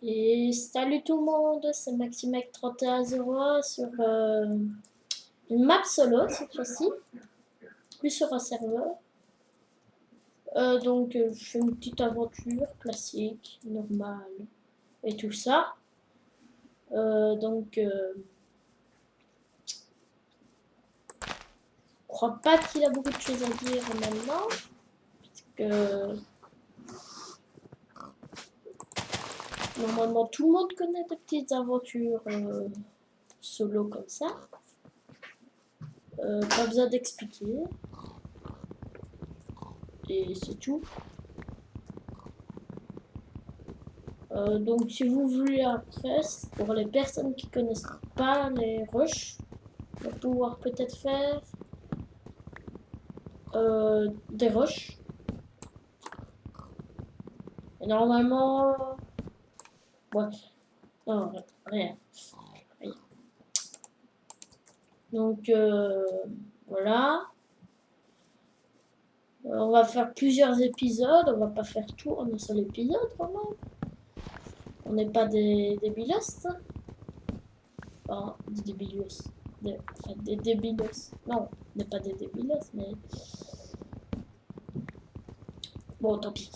Et salut tout le monde, c'est Maximec3101 sur une map solo cette fois-ci, plus sur un serveur. Je fais une petite aventure classique, normale et tout ça. Je crois pas qu'il a beaucoup de choses à dire maintenant, parce que normalement tout le monde connaît des petites aventures solo comme ça. Pas besoin d'expliquer. Et c'est tout. Donc si vous voulez après, pour les personnes qui connaissent pas les rushs, on va pouvoir peut-être faire des rushs. Et normalement, ouais, non, rien. Donc voilà. On va faire plusieurs épisodes, on va pas faire tout en un seul épisode quand même. On n'est pas des débilos. Enfin, des débilos. Des débilos. Non, on n'est pas des débilos, mais... Bon, tant pis.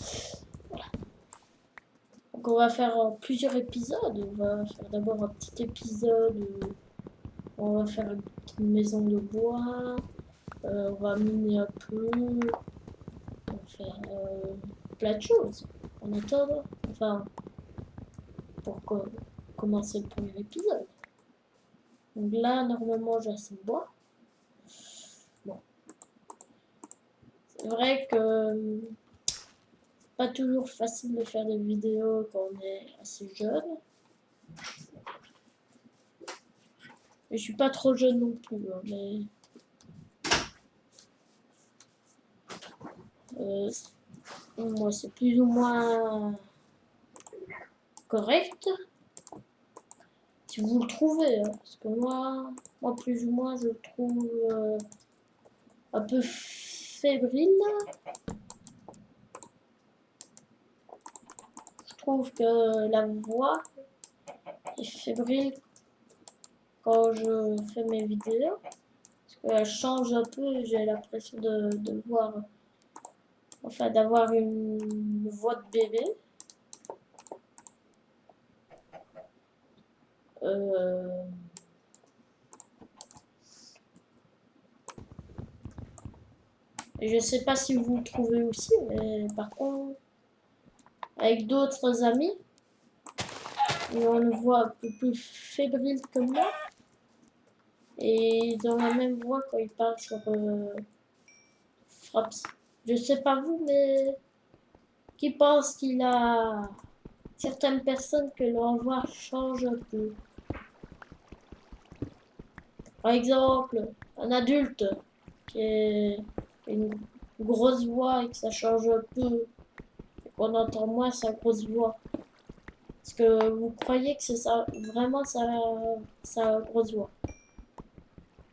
Voilà. Donc on va faire plusieurs épisodes. On va faire d'abord un petit épisode où on va faire une petite maison de bois. On va miner un peu. On va faire plein de choses en attendant. Enfin, pour commencer le premier épisode. Donc là, normalement, j'ai assez de bois. Bon. C'est vrai que pas toujours facile de faire des vidéos quand on est assez jeune. Et je suis pas trop jeune non plus, hein, mais moi c'est plus ou moins correct. Si vous le trouvez, hein, parce que moi plus ou moins je le trouve un peu fébrile. Je trouve que la voix est fébrile quand je fais mes vidéos. Parce qu'elle change un peu, j'ai l'impression de voir, enfin d'avoir une voix de bébé. Et je sais pas si vous le trouvez aussi, mais par contre, avec d'autres amis, ils ont une voix un peu plus fébrile que moi. Et ils ont la même voix quand ils parlent sur Fraps. Je sais pas vous, mais qui pense qu'il a certaines personnes que leur voix change un peu. Par exemple, un adulte qui a une grosse voix et que ça change un peu, et qu'on entend moins sa grosse voix. Est-ce que vous croyez que c'est ça, vraiment sa grosse voix?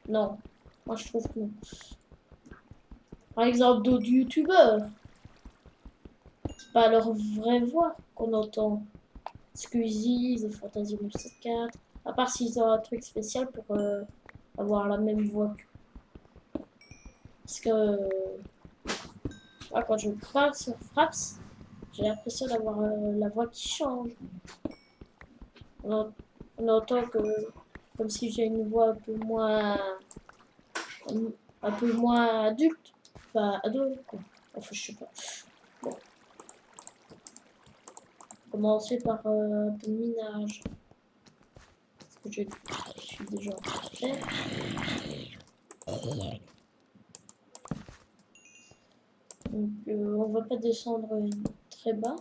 Non, moi je trouve que non. Par exemple, d'autres youtubeurs, c'est pas leur vraie voix qu'on entend. Squeezie, The Fantasy Monster 4, à part s'ils ont un truc spécial pour avoir la même voix que. Parce que quand je parle sur Fraps, j'ai l'impression d'avoir la voix qui change. On entend que comme si j'ai une voix un peu moins adulte, enfin adulte, enfin je sais pas. Bon, commencer par un peu de minage, parce que je suis déjà en train de faire. Donc on va pas descendre très bas.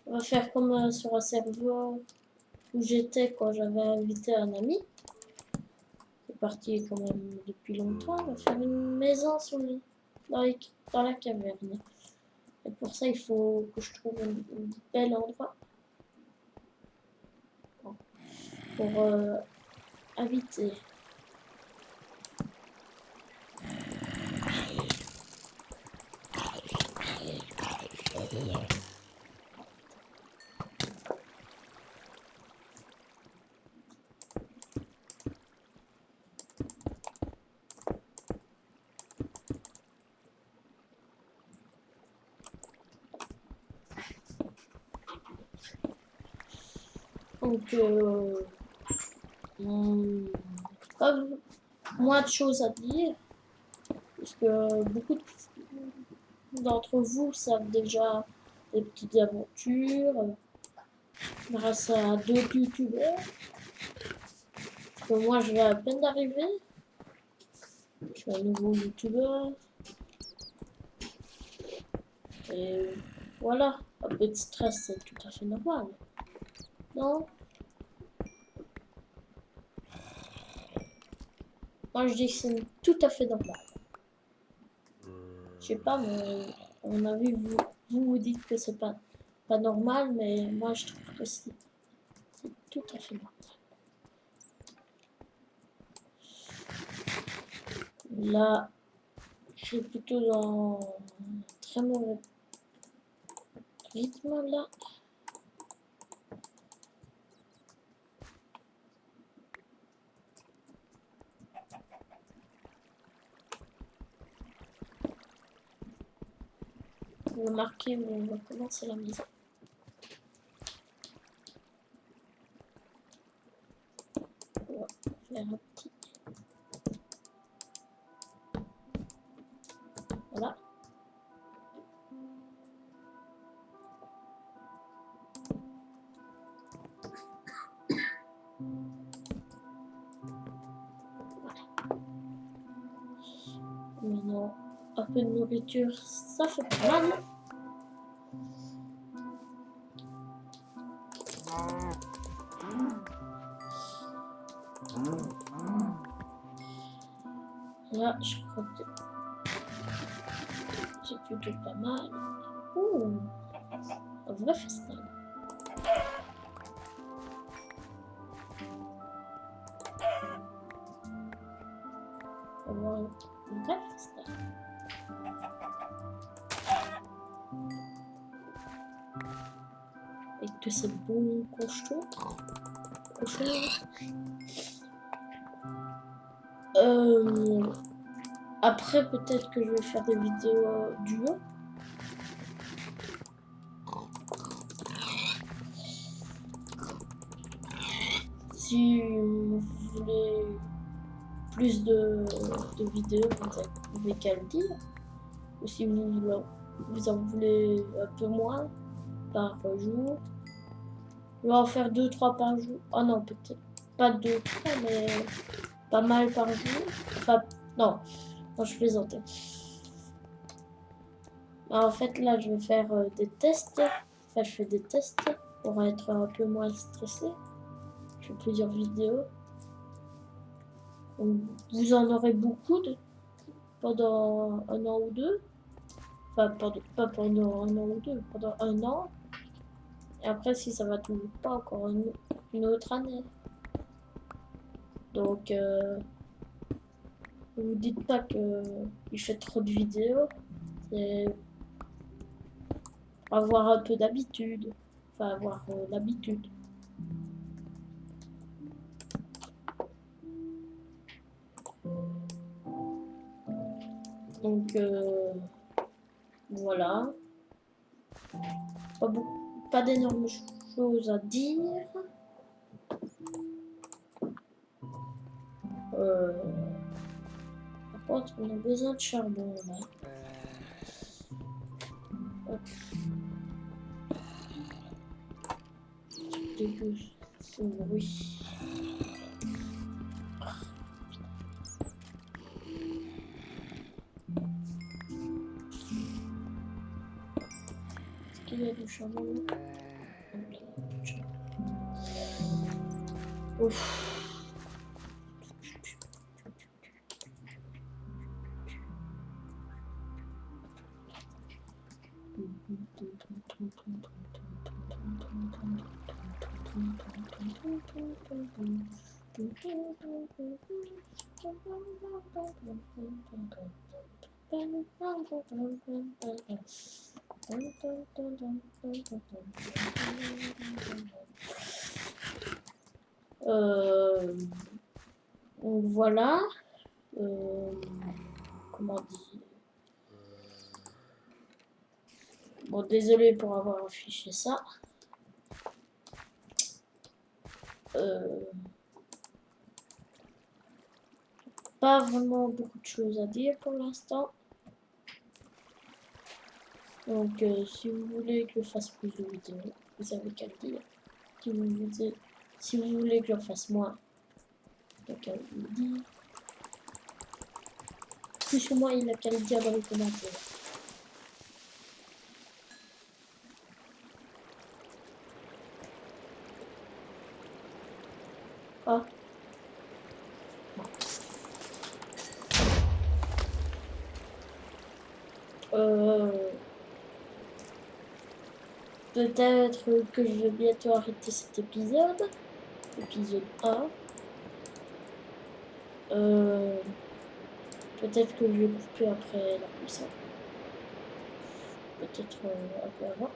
On va faire comme sur un serveur où j'étais quand j'avais invité un ami. C'est parti quand même depuis longtemps. On va faire une maison sur dans la caverne. Et pour ça, il faut que je trouve un bel endroit pour habiter. Donc, pas moins de choses à dire, puisque beaucoup d'entre vous savent déjà des petites aventures grâce à d'autres youtubeurs. Parce que moi, je vais à peine d'arriver. Je suis un nouveau youtubeur. Et voilà, un peu de stress, c'est tout à fait normal. Non? Moi, je dis que c'est tout à fait normal. Je sais pas, mais à mon avis, vous dites que c'est pas normal, mais moi, je trouve que c'est tout à fait normal. Là, je suis plutôt dans un très mauvais rythme, là. Vous remarquez où on va commencer la maison. On va faire un petit... Voilà. Maintenant, un peu de nourriture, ça fait pas mal. Là, je crois que c'est plutôt pas mal. Ouh, un vrai festin. On va voir un vrai festin. Et que c'est bon cochon. Après, peut-être que je vais faire des vidéos duo. Si vous voulez plus de vidéos, vous n'avez qu'à le dire. Ou si vous en voulez un peu moins par jour. Je vais en faire 2-3 par jour. Oh non, peut-être pas 2-3, mais pas mal par jour. Enfin, non, je plaisantais. En fait, là, je vais faire des tests. Enfin, je fais des tests pour être un peu moins stressé. Je fais plusieurs vidéos. Donc, vous en aurez beaucoup pendant 1 an ou 2. Enfin, pas pendant 1 an ou 2, pendant 1 an. Et après, si ça va toujours pas, encore une autre année. Donc, ne vous dites pas que je fais trop de vidéos. C'est avoir un peu d'habitude. Enfin, avoir l'habitude. Donc, voilà. Pas d'énormes choses à dire. Par contre, on a besoin de charbon là. Hop. Dégueu, ce bruit. Est-ce qu'il y a du charbon? Ouf. Donc voilà. Comment dire? Bon, désolé pour avoir affiché ça. Pas vraiment beaucoup de choses à dire pour l'instant. Donc, si vous voulez que je fasse plus de vidéos, vous avez qu'à le dire. Si vous voulez que j'en fasse moins, donc le dire. Plus ou moins, il a qu'à le dire dans les commentaires. Ah. Peut-être que je vais bientôt arrêter cet épisode. Épisode 1. Peut-être que je vais couper après la cuisson. Peut-être un peu avant.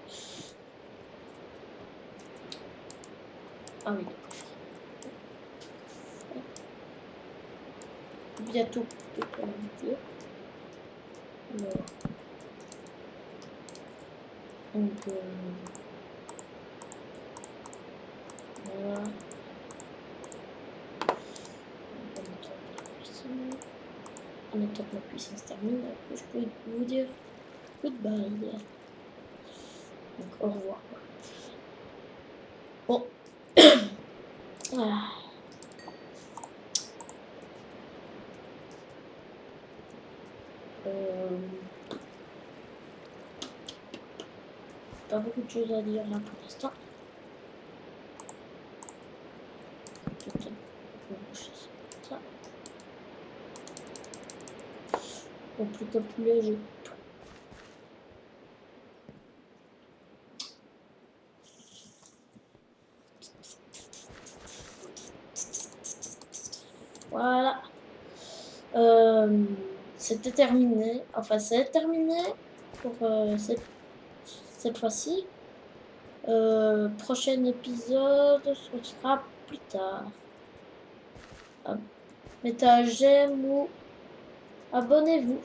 Ah oui, d'accord. Bientôt couper pour la vidéo. Alors. Donc, voilà. En attendant que la cuisson se termine, je peux vous dire goodbye. Donc, au revoir. Bon. Ah. Pas beaucoup de choses à dire là pour l'instant. Peut-être ça. Bon, plus que plus léger. Voilà. C'était terminé. Enfin, c'est terminé pour cette fois-ci. Prochain épisode, ce sera plus tard. Mettez un j'aime ou abonnez-vous.